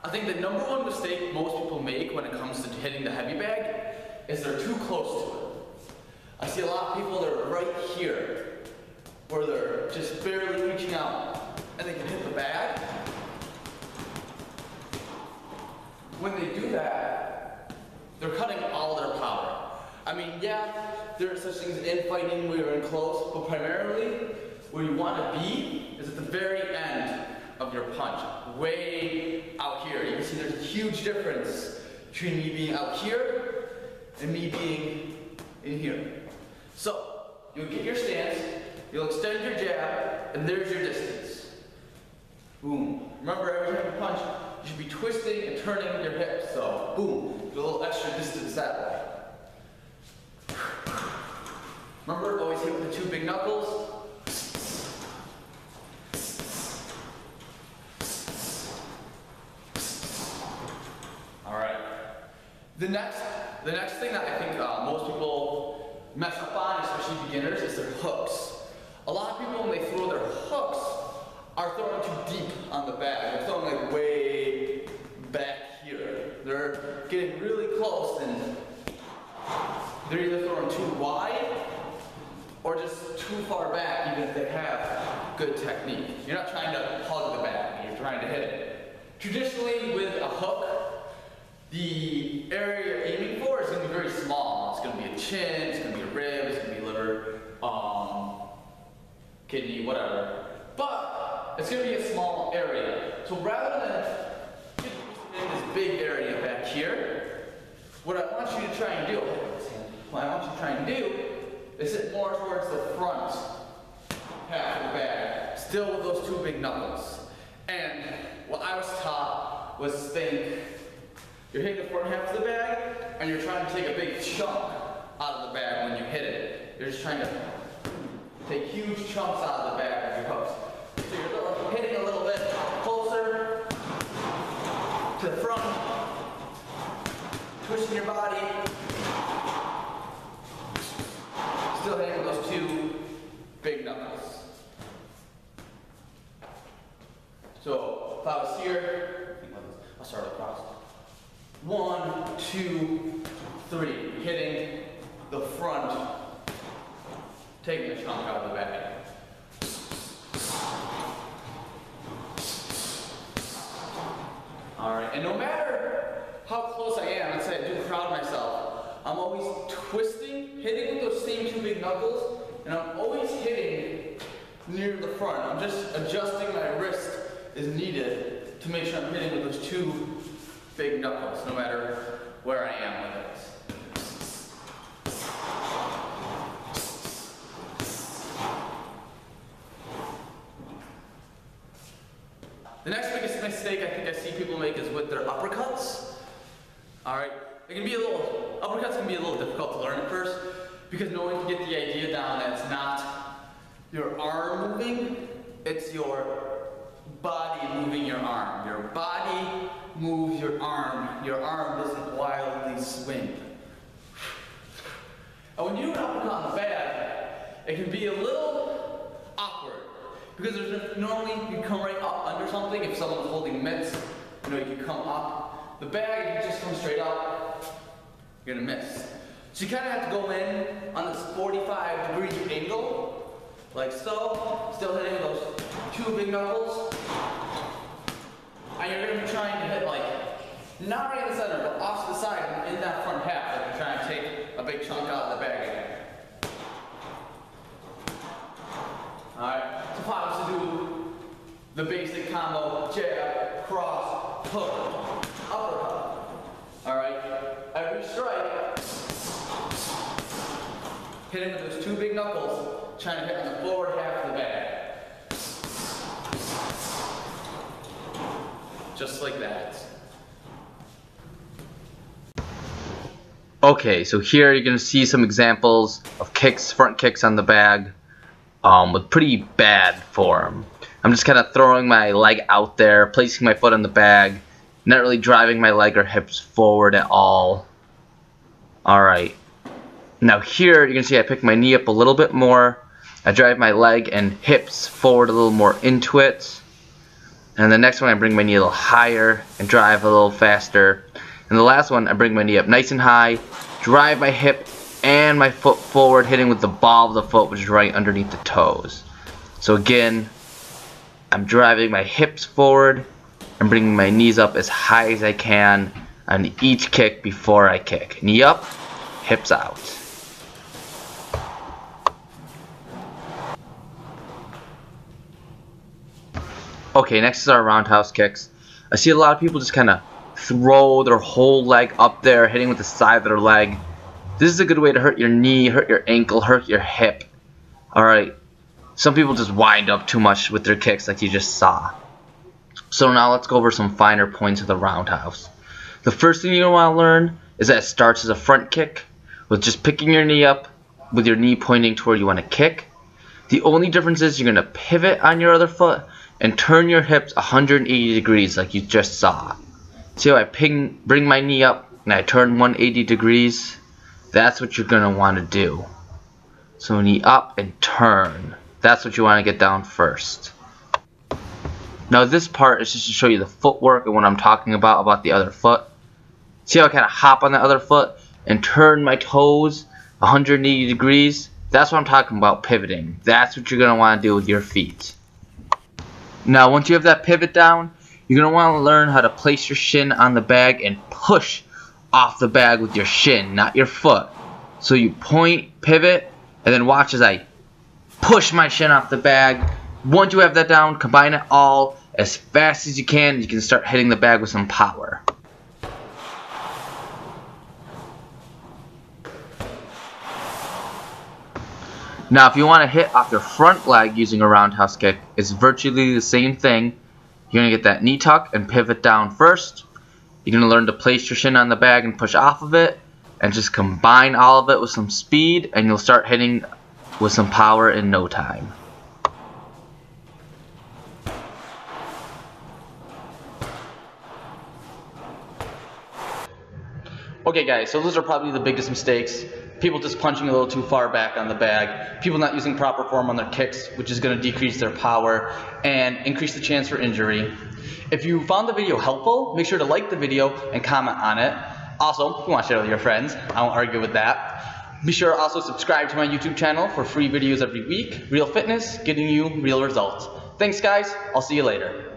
I think the number one mistake most people make when it comes to hitting the heavy bag is they're too close to it. I see a lot of people that are right here, where they're just barely reaching out, and they can hit the bag. When they do that, they're cutting all their power. I mean, yeah, there are such things in fighting where you're in close, but primarily, where you want to be is at the very end of your punch, way out here. You can see there's a huge difference between me being out here and me being in here. So, you'll get your stance, you'll extend your jab, and there's your distance. Boom. Remember, every time you punch, you should be twisting and turning your hips. So, boom, get a little extra distance that way. Remember, always hit with the two big knuckles. Alright. The next thing that I think most people mess up on, especially beginners, is their hooks. A lot of people, when they throw their hooks, are throwing too deep on the bag. They're throwing like way back here. They're getting really close and they're either throwing too wide or just too far back, even if they have good technique. You're not trying to hug the bag, you're trying to hit it. Traditionally, with a hook, the area you're aiming for is going to be very small. It's going to be a chin, it's going to be a rib, it's going to be liver, kidney, whatever. But it's going to be a small area. So rather than in this big area back here, what I want you to try and do, is sit more towards the front half of the bag, still with those two big knuckles. And what I was taught was think, you're hitting the front half of the bag, and you're trying to take a big chunk out of the bag when you hit it. You're just trying to take huge chunks out of the bag with your hooks. So you're hitting a little bit closer to the front, twisting your body, still hitting those two big knuckles. So if I was here, I'll start across. 1, 2, 3, hitting the front, taking a chunk out of the bag. Alright, and no matter how close I am, let's say I do crowd myself, I'm always twisting, hitting with those same two big knuckles, and I'm always hitting near the front. I'm just adjusting my wrist as needed to make sure I'm hitting with those two big knuckles, no matter where I am with it. The next biggest mistake I think I see people make is with their uppercuts. Alright, uppercuts can be a little difficult to learn at first, because no one can get the idea down that it's not your arm moving, it's your body moving your arm. Your body moves your arm doesn't wildly swing. And when you do an uppercut on the bag, it can be a little awkward, because normally you come right up under something. If someone's holding mitts, you can come up. The bag, if you just come straight up, you're gonna miss. So you kind of have to go in on this 45-degree angle, like so, still hitting those two big knuckles. And you're going to be trying to hit, like, not right in the center, but off to the side in that front half, like you're trying to take a big chunk out of the bag again. Alright, so if I was to do the basic combo, jab, cross, hook, uppercut. Alright, every strike, hitting with those two big knuckles, trying to hit on the forward half of the bag. Just like that. Okay, so here you're going to see some examples of kicks, front kicks on the bag, with pretty bad form. I'm just kind of throwing my leg out there, placing my foot on the bag, not really driving my leg or hips forward at all. Alright. Now here you're going to see I pick my knee up a little bit more. I drive my leg and hips forward a little more into it. And the next one, I bring my knee a little higher and drive a little faster. And the last one, I bring my knee up nice and high, drive my hip and my foot forward, hitting with the ball of the foot, which is right underneath the toes. So again, I'm driving my hips forward and bringing my knees up as high as I can on each kick before I kick. Knee up, hips out. Okay, next is our roundhouse kicks. I see a lot of people just kind of throw their whole leg up there, hitting with the side of their leg. This is a good way to hurt your knee, hurt your ankle, hurt your hip. Alright, some people just wind up too much with their kicks like you just saw. So now let's go over some finer points of the roundhouse. The first thing you're going to want to learn is that it starts as a front kick with just picking your knee up with your knee pointing toward you want to kick. The only difference is you're going to pivot on your other foot and turn your hips 180 degrees like you just saw. See how I bring my knee up and I turn 180 degrees? That's what you're going to want to do. So knee up and turn. That's what you want to get down first. Now this part is just to show you the footwork and what I'm talking about the other foot. See how I kind of hop on the other foot and turn my toes 180 degrees? That's what I'm talking about, pivoting. That's what you're going to want to do with your feet. Now once you have that pivot down, you're going to want to learn how to place your shin on the bag and push off the bag with your shin, not your foot. So you point, pivot, and then watch as I push my shin off the bag. Once you have that down, combine it all as fast as you can. You can start hitting the bag with some power. Now if you want to hit off your front leg using a roundhouse kick, it's virtually the same thing. You're going to get that knee tuck and pivot down first. You're going to learn to place your shin on the bag and push off of it. And just combine all of it with some speed, and you'll start hitting with some power in no time. Okay guys, so those are probably the biggest mistakes. People just punching a little too far back on the bag, people not using proper form on their kicks, which is going to decrease their power and increase the chance for injury. If you found the video helpful, make sure to like the video and comment on it. Also, if you want to share it with your friends, I won't argue with that. Be sure to also subscribe to my YouTube channel for free videos every week. Real fitness, getting you real results. Thanks guys, I'll see you later.